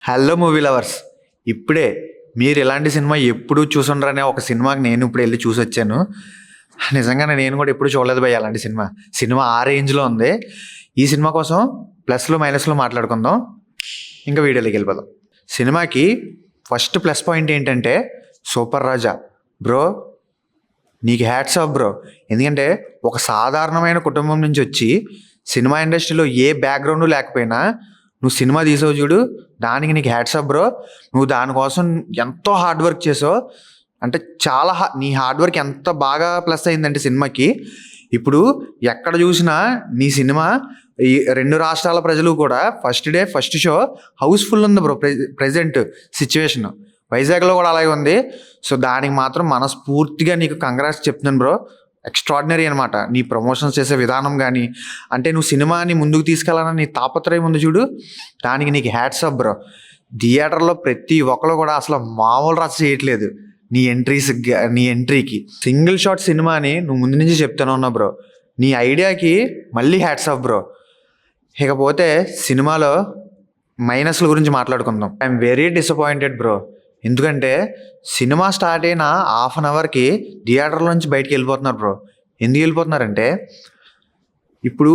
Hello movie lovers, ఇప్పుడే మీరు ఇలాంటి సినిమా ఎప్పుడు చూసుండ్రనే ఒక సినిమాకి నేను ఇప్పుడు వెళ్ళి చూసి వచ్చాను. నిజంగానే నేను కూడా ఎప్పుడు చూడలేదు భయ్య అలాంటి సినిమా ఆ రేంజ్లో ఉంది. ఈ సినిమా కోసం ప్లస్లు మైనస్లు మాట్లాడుకుందాం, ఇంకా వీడియోలోకి వెళ్ళిపోదాం. సినిమాకి ఫస్ట్ ప్లస్ పాయింట్ ఏంటంటే సూపర్ రాజా బ్రో, నీకు హ్యాట్స్ ఆఫ్ బ్రో. ఎందుకంటే ఒక సాధారణమైన కుటుంబం నుంచి వచ్చి సినిమా ఇండస్ట్రీలో ఏ బ్యాక్గ్రౌండ్ లేకపోయినా నువ్వు సినిమా తీసావు చూడు, దానికి నీకు హ్యాట్స్ ఆఫ్ బ్రో. నువ్వు దానికోసం ఎంతో హార్డ్ వర్క్ చేసావు. అంటే చాలా నీ హార్డ్ వర్క్ ఎంత బాగా ప్లస్ అయిందంటే సినిమాకి ఇప్పుడు ఎక్కడ చూసినా నీ సినిమా ఈ 2 రాష్ట్రాల ప్రజలు కూడా first day first show housefull ఉంది బ్రో. ప్రెజెంట్ సిచ్యువేషన్ వైజాగ్లో కూడా అలాగే ఉంది. సో దానికి మాత్రం మనస్ఫూర్తిగా నీకు కంగ్రాట్స్ చెప్తున్నాను బ్రో. ఎక్స్ట్రాడినరీ అనమాట నీ ప్రమోషన్స్ చేసే విధానం కానీ, అంటే నువ్వు సినిమాని ముందుకు తీసుకెళ్ళాలని నీ తాపత్రయం ఉంది చూడు, దానికి నీకు హ్యాట్స్ ఆఫ్ బ్రో. థియేటర్లో ప్రతి ఒక్కరు కూడా అసలు మామూలు రచ్చ చేయట్లేదు నీ ఎంట్రీకి. సింగిల్ షాట్ సినిమాని నువ్వు ముందు నుంచి చెప్తాను ఉన్నా బ్రో. నీ ఐడియాకి మళ్ళీ హ్యాట్స్ ఆఫ్ బ్రో. ఇకపోతే సినిమాలో మైనస్ల గురించి మాట్లాడుకుందాం. I'm very disappointed bro. ఎందుకంటే సినిమా స్టార్ట్ అయిన హాఫ్ అన్ అవర్కి థియేటర్లో నుంచి బయటికి వెళ్ళిపోతున్నారు బ్రో. ఎందుకు వెళ్ళిపోతున్నారంటే ఇప్పుడు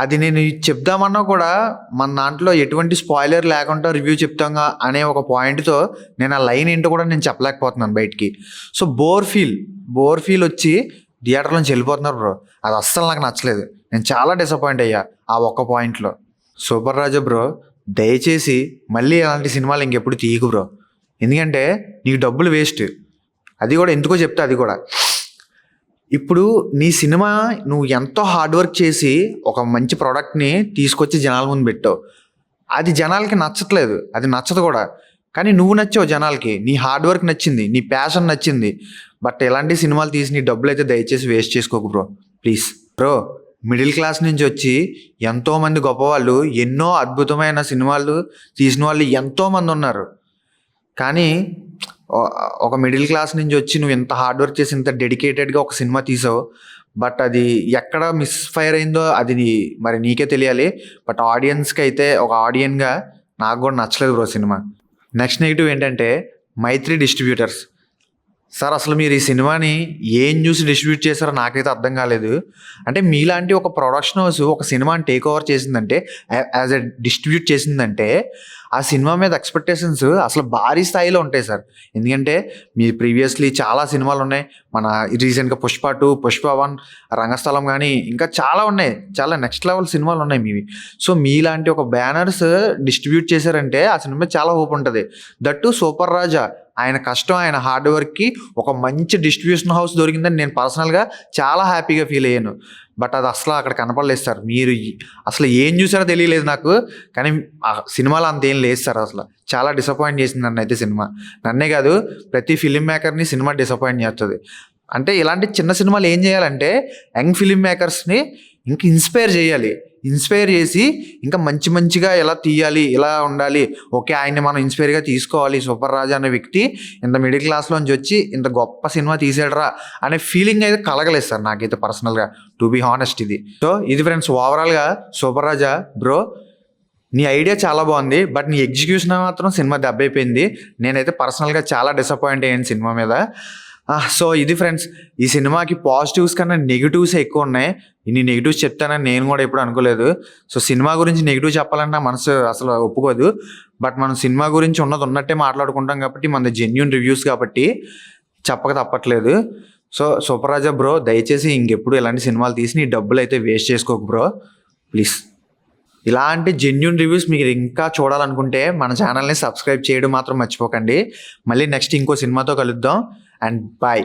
అది నేను చెప్దామన్నా కూడా మన దాంట్లో ఎటువంటి స్పాయిలర్ లేకుండా రివ్యూ చెప్తాగా అనే ఒక పాయింట్తో నేను ఆ లైన్ ఏంటో కూడా నేను చెప్పలేకపోతున్నాను బయటికి. సో బోర్ ఫీల్ వచ్చి థియేటర్ నుంచి వెళ్ళిపోతున్నారు బ్రో. అది అస్సలు నాకు నచ్చలేదు. నేను చాలా డిసప్పాయింట్ అయ్యా ఆ ఒక్క పాయింట్లో. సూపర్ రాజా బ్రో, దయచేసి మళ్ళీ అలాంటి సినిమాలు ఇంకెప్పుడు తీయకు బ్రో. ఎందుకంటే నీకు డబ్బులు వేస్ట్. అది కూడా ఎందుకో చెప్తా. అది కూడా ఇప్పుడు నీ సినిమా నువ్వు ఎంతో హార్డ్ వర్క్ చేసి ఒక మంచి ప్రోడక్ట్ని తీసుకొచ్చి జనాల ముందు పెట్టావు. అది జనాలకి నచ్చట్లేదు, అది నచ్చదు కూడా. కానీ నువ్వు నచ్చావు జనాలకి, నీ హార్డ్ వర్క్ నచ్చింది, నీ ప్యాషన్ నచ్చింది. బట్ ఎలాంటి సినిమాలు తీసి నీ డబ్బులు అయితే దయచేసి వేస్ట్ చేసుకోకు bro, please bro. Middle class నుంచి వచ్చి ఎంతోమంది గొప్పవాళ్ళు ఎన్నో అద్భుతమైన సినిమాలు తీసిన వాళ్ళు ఎంతోమంది ఉన్నారు. కానీ ఒక మిడిల్ క్లాస్ నుంచి వచ్చి నువ్వు ఎంత హార్డ్ వర్క్ చేసి ఇంత డెడికేటెడ్గా ఒక సినిమా తీసావు. బట్ అది ఎక్కడ మిస్ఫైర్ అయిందో అది మరి నీకే తెలియాలి. బట్ ఆడియన్స్కి అయితే ఒక ఆడియన్గా నాకు కూడా నచ్చలేదు బ్రో సినిమా. నెక్స్ట్ నెగిటివ్ ఏంటంటే మైత్రి డిస్ట్రిబ్యూటర్స్. సార్ అసలు మీరు ఈ సినిమాని ఏం చూసి డిస్ట్రిబ్యూట్ చేశారో నాకైతే అర్థం కాలేదు. అంటే మీలాంటి ఒక ప్రొడక్షన్ హౌస్ ఒక సినిమాని టేక్ ఓవర్ చేసిందంటే, యాజ్ ఎ డిస్ట్రిబ్యూట్ చేసిందంటే ఆ సినిమా మీద ఎక్స్పెక్టేషన్స్ అసలు భారీ స్థాయిలో ఉంటాయి సార్. ఎందుకంటే మీ ప్రీవియస్లీ చాలా సినిమాలు ఉన్నాయి. మన రీసెంట్గా పుష్ప 2, పుష్ప 1, రంగస్థలం కానీ ఇంకా చాలా ఉన్నాయి. చాలా నెక్స్ట్ లెవెల్ సినిమాలు ఉన్నాయి మీవి. సో మీలాంటి ఒక బ్యానర్స్ డిస్ట్రిబ్యూట్ చేశారంటే ఆ సినిమా చాలా హోప్ ఉంటుంది. దట్టు సూపర్ రాజా ఆయన కష్టం, ఆయన హార్డ్ వర్క్కి ఒక మంచి డిస్ట్రిబ్యూషన్ హౌస్ దొరికిందని నేను పర్సనల్గా చాలా హ్యాపీగా ఫీల్ అయ్యాను. బట్ అది అసలు అక్కడ కనపడలేదు సార్. మీరు అసలు ఏం చూసారో తెలియలేదు నాకు. కానీ ఆ సినిమాలో అంతేం లేదు సార్. అసలు చాలా డిసప్పాయింట్ చేసింది నన్ను అయితే సినిమా. నన్నే కాదు, ప్రతి ఫిలిం మేకర్ని సినిమా డిసప్పాయింట్ చేస్తుంది. అంటే ఇలాంటి చిన్న సినిమాలు ఏం చేయాలంటే యంగ్ ఫిలిం మేకర్స్ని ఇంకా ఇన్స్పైర్ చేసి ఇంకా మంచిగా ఎలా తీయాలి, ఎలా ఉండాలి, ఓకే ఆయన్ని మనం ఇన్స్పైర్గా తీసుకోవాలి. సూపర్ రాజా అనే వ్యక్తి ఇంత మిడిల్ క్లాస్లోంచి వచ్చి ఇంత గొప్ప సినిమా తీసాడరా అనే ఫీలింగ్ అయితే కలగలేదు సార్ నాకైతే పర్సనల్గా, టు బీ హానెస్ట్. ఇది ఫ్రెండ్స్ ఓవరాల్గా సూపర్ రాజా బ్రో, నీ ఐడియా చాలా బాగుంది. బట్ నీ ఎగ్జిక్యూషన్ మాత్రం సినిమా దెబ్బైపోయింది. నేనైతే పర్సనల్గా చాలా డిసప్పాయింట్ అయ్యాను సినిమా మీద. సో ఇది ఫ్రెండ్స్, ఈ సినిమాకి పాజిటివ్స్ కన్నా నెగిటివ్స్ ఎక్కువ ఉన్నాయి. ఇన్ని నెగిటివ్స్ చెప్తానని నేను కూడా ఎప్పుడు అనుకోలేదు. సో సినిమా గురించి నెగిటివ్ చెప్పాలన్నా మనసు అసలు ఒప్పుకోదు. బట్ మనం సినిమా గురించి ఉన్నట్టే మాట్లాడుకుంటాం కాబట్టి మనది జెన్యూన్ రివ్యూస్ కాబట్టి చెప్పక తప్పట్లేదు. సో సూపర్ రాజా బ్రో, దయచేసి ఇంకెప్పుడు ఇలాంటి సినిమాలు తీసి నీ డబ్బులు అయితే వేస్ట్ చేసుకోకు బ్రో, ప్లీజ్. ఇలాంటి జెన్యూన్ రివ్యూస్ మీరు ఇంకా చూడాలనుకుంటే మన ఛానల్ని సబ్స్క్రైబ్ చేయడం మాత్రం మర్చిపోకండి. మళ్ళీ నెక్స్ట్ ఇంకో సినిమాతో కలుద్దాం. And bye.